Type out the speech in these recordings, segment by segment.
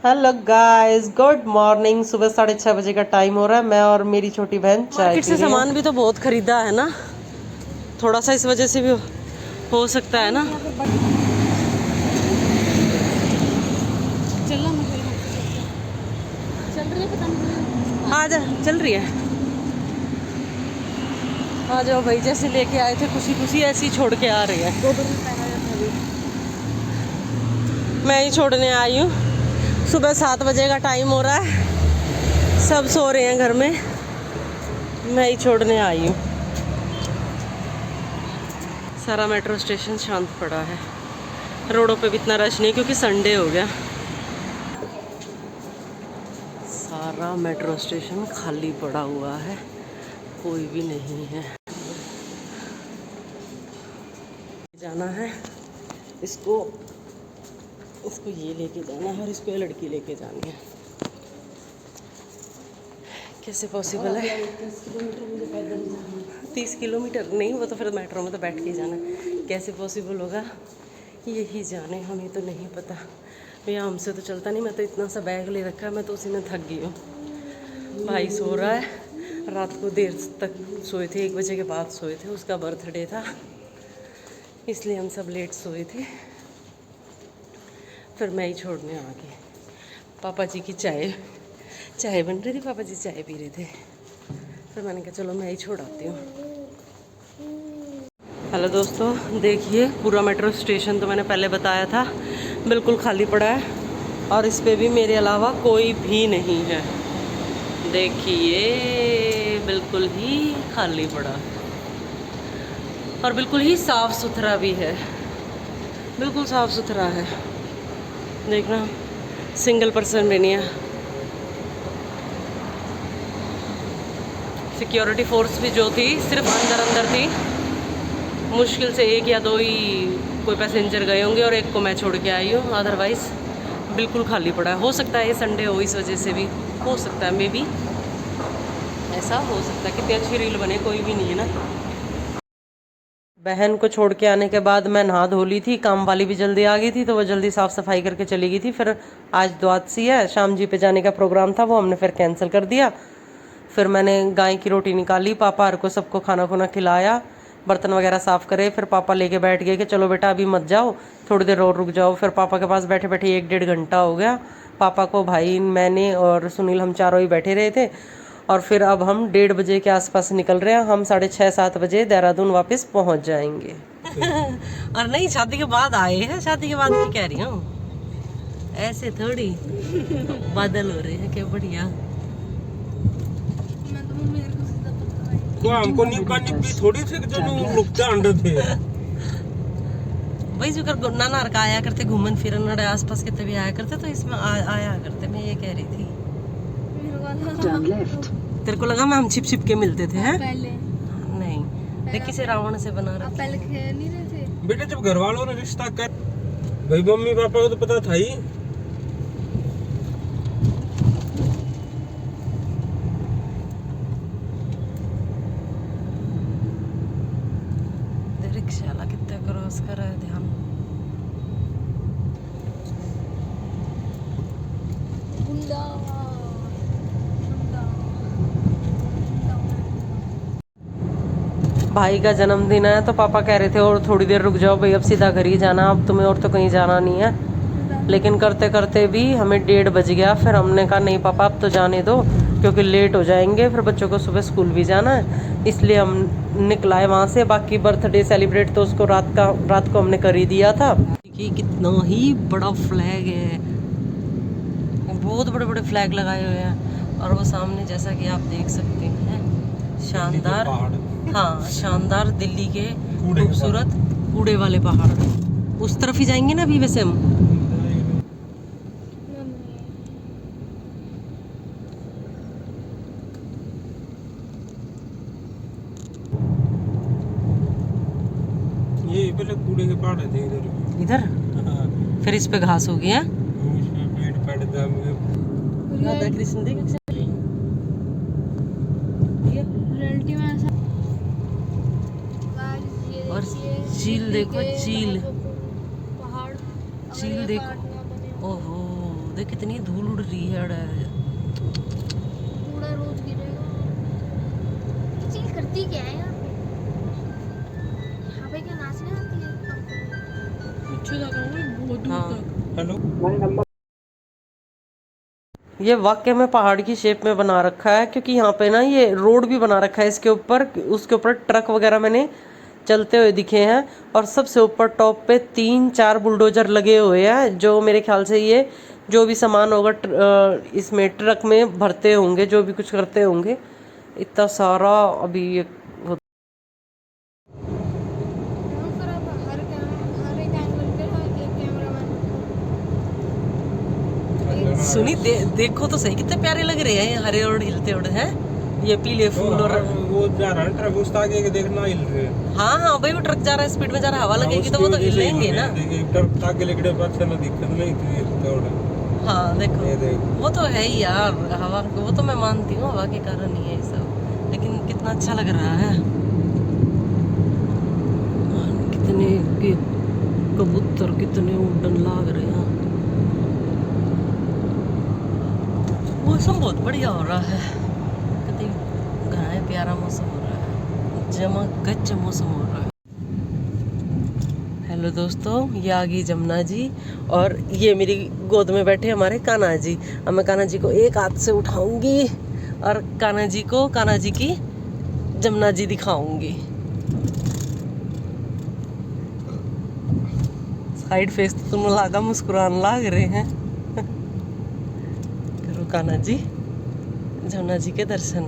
Hello guys, good morning. सुबह 6:30 बजे का टाइम हो रहा है। मैं और मेरी छोटी बहन चाय मार्केट पी से रही हैं। सामान भी तो बहुत खरीदा है ना, थोड़ा सा इस वजह से भी हो सकता है ना। आ जा, चल रही है। आ जाओ भाई, जैसे लेके आए थे खुशी खुशी ऐसे ही छोड़ के आ रही है। मैं ही छोड़ने आई हूँ। सुबह 7 बजे का टाइम हो रहा है, सब सो रहे हैं घर में, मैं ही छोड़ने आई हूँ। सारा मेट्रो स्टेशन शांत पड़ा है, रोडों पे भी इतना रश नहीं क्योंकि संडे हो गया। सारा मेट्रो स्टेशन खाली पड़ा हुआ है, कोई भी नहीं है। जाना है इसको ये लेके जाना है और इसको ये लड़की लेके जानी है। कैसे पॉसिबल है? 30 किलोमीटर नहीं, वो तो फिर मेट्रो में तो बैठ के ही जाना है। कैसे पॉसिबल होगा यही जाने, हमें तो नहीं पता भैया, हमसे तो चलता नहीं। मैं तो इतना सा बैग ले रखा है, मैं तो उसी में थक गई हूँ। भाई सो रहा है, रात को देर तक सोए थे, 1 बजे के बाद सोए थे, उसका बर्थडे था इसलिए हम सब लेट सोए थे। फिर मैं ही छोड़ने आ गई। पापा जी की चाय बन रही थी, पापा जी चाय पी रहे थे, फिर मैंने कहा चलो मैं ही छोड़ आती हूँ। हेलो दोस्तों, देखिए पूरा मेट्रो स्टेशन तो मैंने पहले बताया था बिल्कुल खाली पड़ा है और इस पे भी मेरे अलावा कोई भी नहीं है। देखिए बिल्कुल ही खाली पड़ा और बिल्कुल ही साफ़ सुथरा भी है, बिल्कुल साफ़ सुथरा है। देखना, सिंगल पर्सन भी नहीं है। सिक्योरिटी फोर्स भी जो थी सिर्फ अंदर थी, मुश्किल से 1 या 2 ही कोई पैसेंजर गए होंगे और एक को मैं छोड़ के आई हूँ, अदरवाइज़ बिल्कुल खाली पड़ा है। हो सकता है ये संडे हो, इस वजह से भी हो सकता है, मे बी ऐसा हो सकता है। कितनी अच्छी रील बने, कोई भी नहीं है ना। बहन को छोड़ के आने के बाद मैं नहा धो ली थी, काम वाली भी जल्दी आ गई थी तो वो जल्दी साफ़ सफाई करके चली गई थी। फिर आज द्वादशी है, शाम जी पे जाने का प्रोग्राम था, वो हमने फिर कैंसिल कर दिया। फिर मैंने गाय की रोटी निकाली, पापा को सबको खाना खुना खिलाया, बर्तन वगैरह साफ़ करे। फिर पापा लेके बैठ गए कि चलो बेटा अभी मत जाओ, थोड़ी देर और रुक जाओ। फिर पापा के पास बैठे बैठे 1-1.5 घंटा हो गया। पापा को, भाई, मैंने और सुनील, हम चारों ही बैठे रहे थे। और फिर अब हम 1:30 बजे के आसपास निकल रहे हैं। हम 6:30-7 बजे देहरादून वापस पहुंच जाएंगे। और नहीं, शादी के बाद आए हैं, शादी के बाद की कह रही हूँ, ऐसे थोड़ी बादल हो रहे हैं, क्या बढ़िया। हमको थोड़ी थे जो रुकते अंडे थे वही जो कर नाना का आया करते, घूमन फिरन आसपास कितने भी आया करते, तो इसमें आया करते। मैं ये कह रही थी, तेरे को लगा मैं हम छिप छिप के मिलते थे हैं? नहीं, देख किसे रावण से बना रहा। पहले खेल नहीं रहे थे बेटा, जब घर वालों ने रिश्ता कर, भाई मम्मी पापा को तो पता था ही। रिक्शा वाला कितना क्रॉस कर रहा है, ध्यान। भाई का जन्मदिन है तो पापा कह रहे थे और थोड़ी देर रुक जाओ भाई, अब सीधा घर ही जाना, अब तुम्हें और तो कहीं जाना नहीं है। लेकिन करते करते भी हमें 1:30 बज गया। फिर हमने कहा नहीं पापा अब तो जाने दो, क्योंकि लेट हो जाएंगे, फिर बच्चों को सुबह स्कूल भी जाना है। इसलिए हम निकला है वहाँ से। बाकी बर्थडे सेलिब्रेट तो उसको रात को हमने कर ही दिया था। कितना ही बड़ा फ्लैग है, बहुत बड़े बड़े फ्लैग लगाए हुए हैं। और वो सामने जैसा कि आप देख सकते हैं, शानदार, हाँ शानदार दिल्ली के खूबसूरत कूड़े वाले पहाड़। उस तरफ ही जाएंगे ना अभी वैसे हम। ये पहले कूड़े के पहाड़ थे इधर। फिर इस पे घास हो गया। राधा कृष्ण देख और झील देखो, झील देखो, ओहो देख कितनी धूल उड़ रही है। पूरा रोज गिरेगा। चील करती क्या है यहाँ पे? यहाँ पे क्या नाचने आती है? पीछे लगा हुआ है बहुत दूर हाँ। तक। हेलो। ये वाकई में पहाड़ की शेप में बना रखा है, क्योंकि यहाँ पे ना ये रोड भी बना रखा है इसके ऊपर। उसके ऊपर ट्रक वगैरह मैंने चलते हुए दिखे हैं, और सबसे ऊपर टॉप पे 3-4 बुलडोजर लगे हुए हैं, जो मेरे ख्याल से ये जो भी सामान होगा इसमें ट्रक में भरते होंगे, जो भी कुछ करते होंगे। इतना सारा अभी ये हर एक एंगल पे एक कैमरामैन। सुनी देखो तो सही, कितने प्यारे लग रहे हैं ये हरे और हिलते उड़ हैं, ये पीले फूल। और वो जा रहा है ट्रक, उस आगे के देखना हिल रहे हैं। हाँ हाँ भाई, वो ट्रक जा रहा है, स्पीड में जा रहा है, हवा लगेगी तो वो तो हिलेंगे ना। देखिए ट्रक आगे लेके पाछे ना दिक्कत नहीं थी थोड़ा। हाँ देखो, ये देख वो तो है ही यार, हवा वो तो मैं मानती हूँ, हवा के कारण ही है ये सब, लेकिन कितना अच्छा लग रहा है। कितने कबूतर कितने उड़न लाग रहे हैं। मौसम बहुत बढ़िया हो रहा है, कितनी घना प्यारा मौसम हो रहा है, जमा गच्च मौसम हो रहा है। हेलो दोस्तों, ये आ गई जमुना जी, और ये मेरी गोद में बैठे हमारे कान्हा जी। अब मैं कान्हा जी को एक हाथ से उठाऊंगी और कान्हा जी की जमुना जी दिखाऊंगी। साइड फेस तो तुम लागा मुस्कुराने लाग रहे हैं। करो कान्हा जी जमुना जी के दर्शन।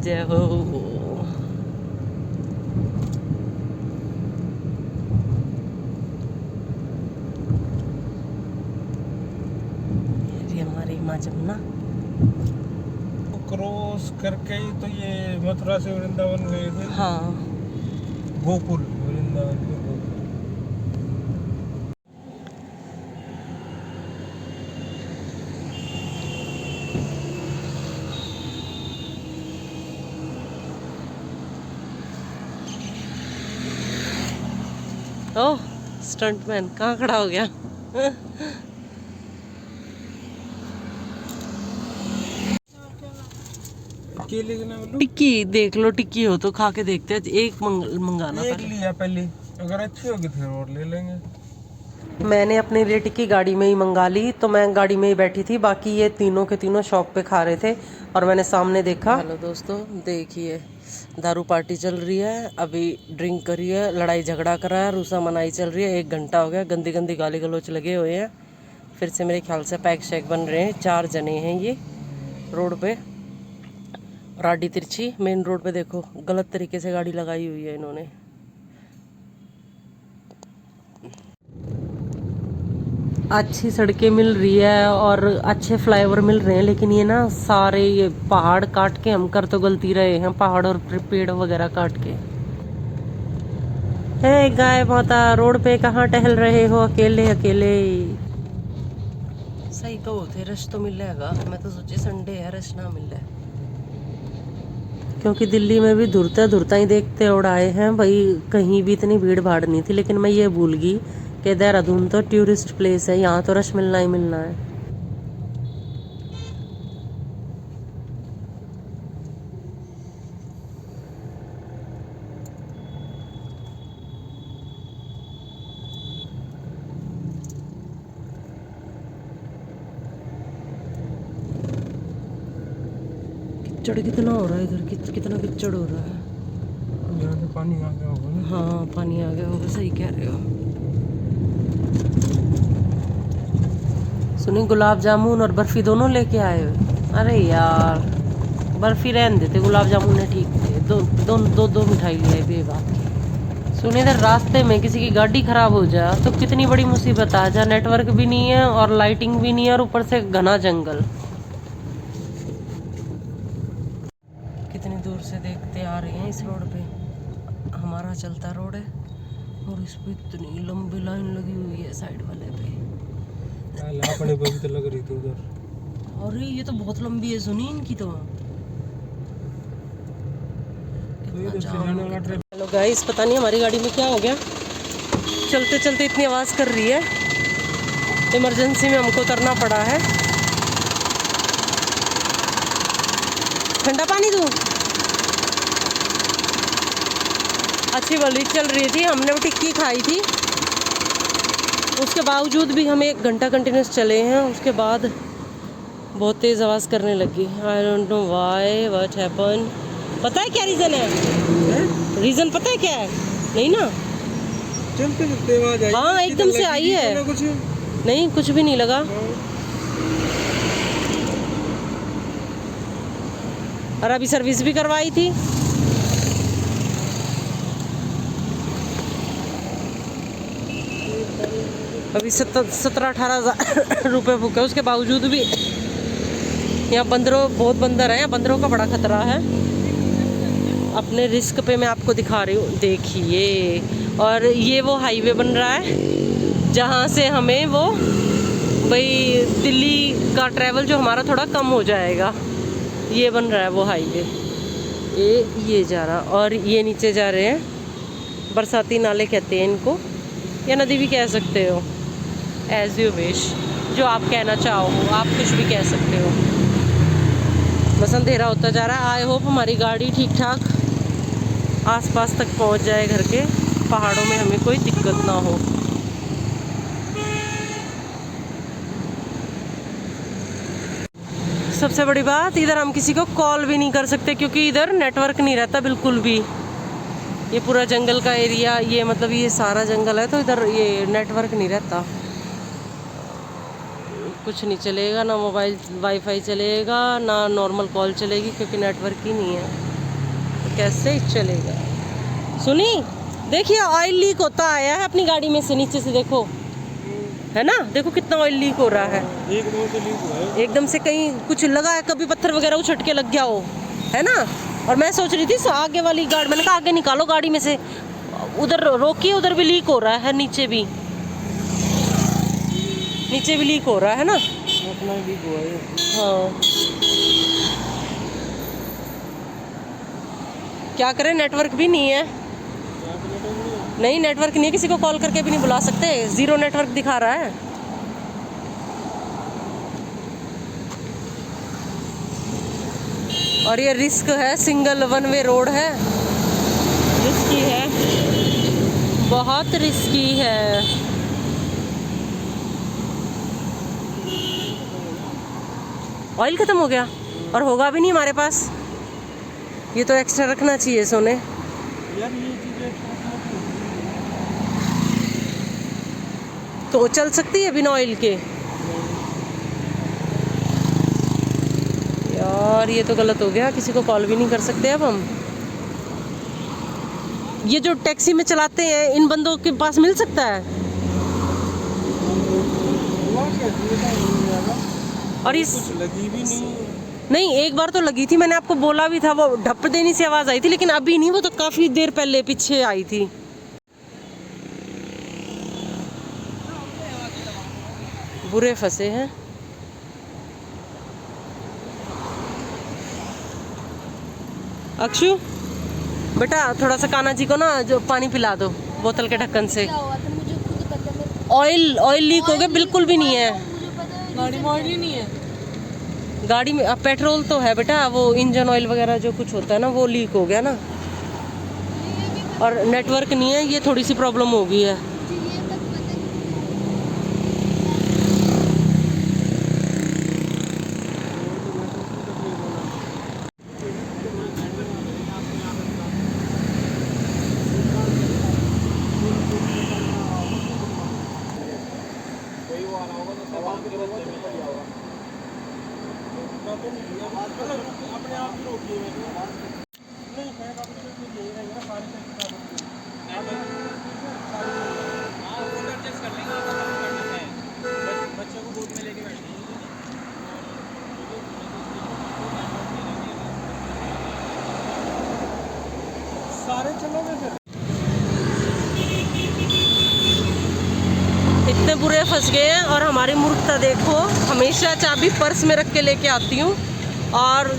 जय हो। ये हमारी माँ जमुना। क्रॉस करके ही तो ये मथुरा से वृंदावन गए थे। हाँ गोकुल वृंदावन से गोकुल। ओह स्टंटमैन कहाँ खड़ा हो गया? केले के नाम लो। टिक्की देख लो, टिक्की हो तो खा के देखते हैं, एक मंगाना एक पहले। लिया पहले, अगर अच्छी होगी फिर और ले लेंगे। मैंने अपने लिए टिक्की गाड़ी में ही मंगा ली, तो मैं गाड़ी में ही बैठी थी, बाकी ये तीनों के तीनों शॉप पे खा रहे थे और मैंने सामने देखा। हेलो दोस्तों, देखिए दारू पार्टी चल रही है, अभी ड्रिंक करी है, लड़ाई झगड़ा कर रहा है, रूसा मनाई चल रही है, 1 घंटा हो गया, गंदी गंदी गाली गलोच लगे हुए हैं। फिर से मेरे ख्याल से पैक शैक बन रहे हैं, 4 जने हैं ये रोड पे। राडी तिरछी मेन रोड पे देखो, गलत तरीके से गाड़ी लगाई हुई है इन्होंने। अच्छी सड़कें मिल रही है और अच्छे फ्लाईओवर मिल रहे हैं, लेकिन ये ना सारे ये पहाड़ काट के हम कर तो गलती रहे हैं, पहाड़ और पेड़ वगैरह काट के। हे गाय माता, रोड पे कहाँ टहल रहे हो अकेले अकेले? सही कहो थे, रश तो मिल जाएगा, मैं तो सोची संडे है रश ना मिल रहा है, क्योंकि दिल्ली में भी धुरता धुरता ही देखते उड़ आए हैं भाई, कहीं भी इतनी भीड़ भाड़ नहीं थी। लेकिन मैं ये भूल गई कि देहरादून तो टूरिस्ट प्लेस है, यहाँ तो रश मिलना ही मिलना है। किचड़ कितना हो रहा है इधर, कितना किचड़ हो रहा है। यहाँ से पानी आ गया होगा ना। हाँ पानी आ गया होगा, सही कह रहे हो। सुनी गुलाब जामुन और बर्फी दोनों लेके आए हो? अरे यार बर्फी रहने देते, गुलाब जामुन ने ठीक थे, दो मिठाई ले आए बेबाक। सुनिए, इधर रास्ते में किसी की गाड़ी खराब हो जाए तो कितनी बड़ी मुसीबत आ जाए, नेटवर्क भी नहीं है और लाइटिंग भी नहीं है और ऊपर से घना जंगल। कितनी दूर से देखते आ रहे हैं इस रोड पे, हमारा चलता रोड है और इस पे इतनी लंबी लाइन लगी हुई है साइड वाले पे। अपने पे भी तो लग रही थी उधर। अरे ये तो बहुत लंबी है, सुनी इनकी तो। हेलो गाइस, पता नहीं हमारी गाड़ी में क्या हो गया, चलते चलते इतनी आवाज़ कर रही है, इमरजेंसी में हमको उतरना पड़ा है। ठंडा पानी दूँ? अच्छी वाली चल रही थी, हमने वो टिक्की खाई थी, उसके बावजूद भी हम 1 घंटा कंटिन्यूस चले हैं। उसके बाद बहुत तेज़ आवाज़ करने लगी। I don't know why, what happen. पता है क्या रीज़न है? रीज़न पता है क्या है? नहीं ना, चलते चलते आवाज आई। हाँ एकदम से आई है। कुछ नहीं, कुछ भी नहीं लगा। और अभी सर्विस भी करवाई थी। अभी 17-18 हज़ार रुपये बुक है, उसके बावजूद भी यहाँ बहुत बंदर हैं, बंदरों का बड़ा खतरा है। अपने रिस्क पे मैं आपको दिखा रही हूँ, देखिए। और ये वो हाईवे बन रहा है जहाँ से हमें वो भाई दिल्ली का ट्रैवल जो हमारा थोड़ा कम हो जाएगा। ये बन रहा है वो हाईवे, ये जा रहा, और ये नीचे जा रहे हैं। बरसाती नाले कहते हैं इनको, या नदी भी कह सकते हो, एज यू विश, जो आप कहना चाहो, आप कुछ भी कह सकते हो। बस अंधेरा होता जा रहा है। आई होप हमारी गाड़ी ठीक ठाक आसपास तक पहुंच जाए घर के, पहाड़ों में हमें कोई दिक्कत ना हो। सबसे बड़ी बात, इधर हम किसी को कॉल भी नहीं कर सकते क्योंकि इधर नेटवर्क नहीं रहता बिल्कुल भी। ये पूरा जंगल का एरिया, ये मतलब ये सारा जंगल है, तो इधर ये नेटवर्क नहीं रहता, कुछ नहीं चलेगा, ना मोबाइल वाईफाई चलेगा, ना नॉर्मल कॉल चलेगी, क्योंकि नेटवर्क ही नहीं है, तो कैसे चलेगा। सुनी, देखिए ऑयल लीक होता आया है अपनी गाड़ी में से, नीचे से देखो, है ना, देखो कितना ऑयल लीक हो रहा है। एकदम से लीक हुआ है, एकदम से कहीं कुछ लगा है, कभी पत्थर वगैरह उछट के लग गया हो, है ना। और मैं सोच रही थी आगे वाली गाड़ी, मैंने कहा आगे निकालो गाड़ी में से, उधर रोकिए, उधर भी लीक हो रहा है, नीचे भी लीक हो रहा है ना, अपना लीक हुआ है। हाँ क्या करें, नेटवर्क भी नहीं है। नहीं, नेटवर्क नहीं है, किसी को कॉल करके भी नहीं बुला सकते, 0 नेटवर्क दिखा रहा है। और ये रिस्क है, सिंगल 1 वे रोड है, रिस्की है, बहुत रिस्की है। ऑयल ख़त्म हो गया, और होगा भी नहीं हमारे पास, ये तो एक्स्ट्रा रखना चाहिए सोने। यार ये चीजें तो चल सकती है बिना ऑयल के? यार ये तो गलत हो गया, किसी को कॉल भी नहीं कर सकते अब हम। ये जो टैक्सी में चलाते हैं, इन बंदों के पास मिल सकता है? और इस कुछ लगी भी नहीं, एक बार तो लगी थी, मैंने आपको बोला भी था, वो ढप देने से आवाज़ आई थी, लेकिन अभी नहीं, वो तो काफ़ी देर पहले पीछे आई थी। बुरे फंसे हैं। अक्षु बेटा, थोड़ा सा कान्हा जी को ना जो पानी पिला दो बोतल के ढक्कन से। क्या हुआ था मुझे खुद पता है। ऑयल लीक हो गया, बिल्कुल भी नहीं है मुझे पता है, गाड़ी में ऑयल ही नहीं है। गाड़ी में। अब पेट्रोल तो है बेटा, वो इंजन ऑयल वगैरह जो कुछ होता है ना, वो लीक हो गया ना, और नेटवर्क नहीं है, ये थोड़ी सी प्रॉब्लम हो गई है। मुझे ये तक पता है। अपने आप ही रोकिए नहीं, शायद आप यही रहेंगे ना, सारे चेक कर लेंगे, बच्चों को गोद में लेके बैठेंगे। सारे चलोगे फिर? इतने बुरे फंस गए हैं, और हमारी मूर्खता देखो, हमेशा चाबी पर्स में रख के लेके आती हूँ, और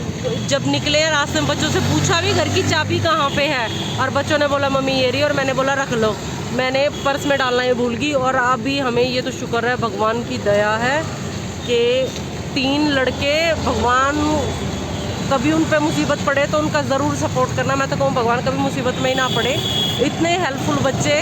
जब निकले रास्ते में बच्चों से पूछा भी घर की चाबी कहाँ पे है, और बच्चों ने बोला मम्मी ये रही, और मैंने बोला रख लो। मैंने पर्स में डालना ही भूल गई। और अभी हमें ये तो शुक्र है, भगवान की दया है कि 3 लड़के, भगवान कभी उन पे मुसीबत पड़े तो उनका ज़रूर सपोर्ट करना। मैं तो कहूँ भगवान कभी मुसीबत में ही ना पड़े। इतने हेल्पफुल बच्चे।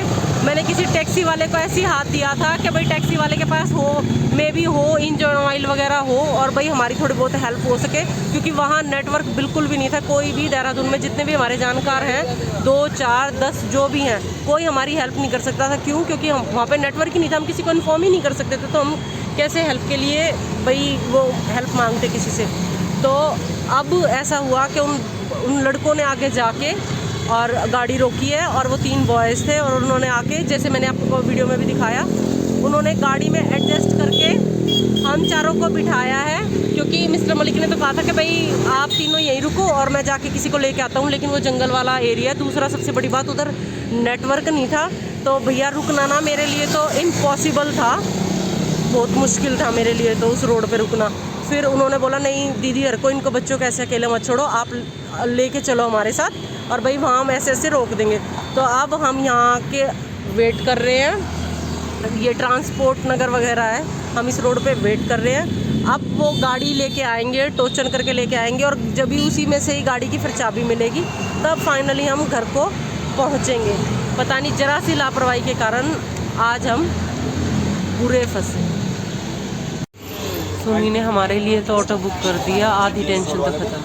मैंने किसी टैक्सी वाले को ऐसे ही हाथ दिया था कि भाई टैक्सी वाले के पास हो, मे भी हो, इंजन ऑयल वगैरह हो, और भाई हमारी थोड़ी बहुत हेल्प हो सके, क्योंकि वहाँ नेटवर्क बिल्कुल भी नहीं था। कोई भी देहरादून में जितने भी हमारे जानकार हैं, 2, 4, 10 जो भी हैं, कोई हमारी हेल्प नहीं कर सकता था। क्यों? क्योंकि हम वहाँ पर नेटवर्क ही नहीं था, हम किसी को इन्फॉर्म ही नहीं कर सकते थे। तो हम कैसे हेल्प के लिए भाई वो हेल्प मांगते किसी से। तो अब ऐसा हुआ कि उन लड़कों ने आगे जाके और गाड़ी रोकी है, और वो 3 बॉयज़ थे, और उन्होंने आके, जैसे मैंने आपको वीडियो में भी दिखाया, उन्होंने गाड़ी में एडजस्ट करके हम चारों को बिठाया है। क्योंकि मिस्टर मलिक ने तो कहा था कि भाई आप तीनों यहीं रुको और मैं जाके किसी को लेके आता हूँ, लेकिन वो जंगल वाला एरिया है। दूसरा सबसे बड़ी बात, उधर नेटवर्क नहीं था, तो भैया रुकना ना मेरे लिए तो इम्पॉसिबल था, बहुत मुश्किल था मेरे लिए तो उस रोड पे रुकना। फिर उन्होंने बोला नहीं दीदी, हर को इनको बच्चों को ऐसे अकेले मत छोड़ो, आप लेके चलो हमारे साथ, और भाई वहाँ हम ऐसे ऐसे रोक देंगे। तो अब हम यहाँ के वेट कर रहे हैं, ये ट्रांसपोर्ट नगर वगैरह है, हम इस रोड पे वेट कर रहे हैं। अब वो गाड़ी लेके आएंगे, टोचन करके लेके आएंगे, और जब भी उसी में से ही गाड़ी की फिर चाबी मिलेगी, तब फाइनली हम घर को पहुँचेंगे। पता नहीं जरा सी लापरवाही के कारण आज हम पूरे फंसे। सोनी ने हमारे लिए तो ऑटो बुक कर दिया, आधी टेंशन तो खत्म।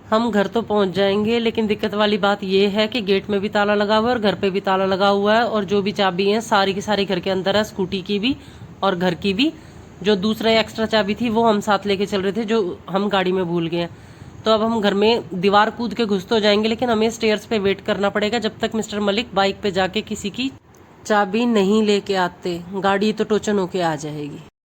हम घर तो पहुंच जाएंगे, लेकिन दिक्कत वाली बात ये है कि गेट में भी ताला लगा हुआ है और घर पे भी ताला लगा हुआ है, और जो भी चाबी है सारी की सारी घर के अंदर है, स्कूटी की भी और घर की भी। जो दूसरा एक्स्ट्रा चाबी थी वो हम साथ लेके चल रहे थे, जो हम गाड़ी में भूल गए। तो अब हम घर में दीवार कूद के घुस तो जाएंगे, लेकिन हमें स्टेयर्स पे वेट करना पड़ेगा जब तक मिस्टर मलिक बाइक पे जाके किसी की चाबी नहीं लेके आते। गाड़ी तो टोचन होके आ जाएगी।